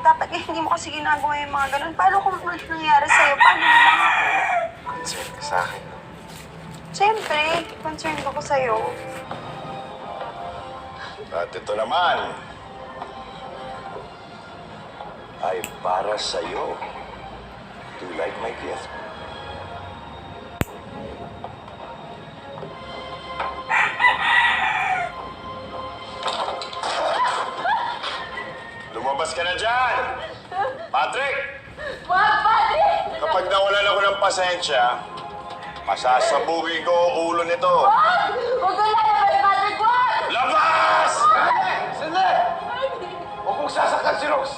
dapat hindi mo kasi ginagawa yung mga ganun. Paano kung nangyari sa'yo? Paano na lang ako? Concern ka sa akin. Siyempre, concerned ako sa'yo. At ito naman ay para sa'yo. Do you like my gift? Lumabas ka na dyan! Patrick! Wag, Patrick! Kapag nawalan ako ng pasensya, masasabugin ko ang ulo nito. Wag! Huwag ka lalabas, Patrick! Wag! Labas! Sandali! Huwag mong sasaktan si Rose.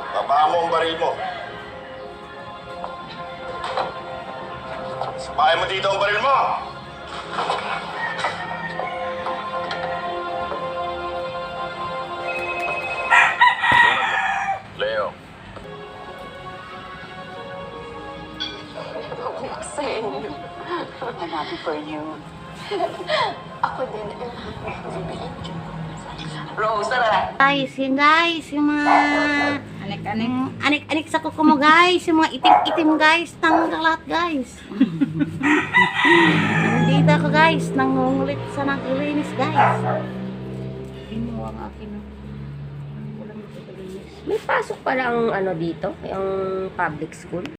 Babaan mo ang baril mo. Sabahin mo dito ang baril mo! Leo. I'm happy for you. Ako din. Rose, tara. Guys, yung mga anik-anik sa kuko mo guys, yung mga itim-itim guys, ng lahat guys. Nandito ako guys, nangungulit sa naglilinis guys. Pinuha ang akin. Walang naglilinis. May pasok pala ang ano dito, yung public school.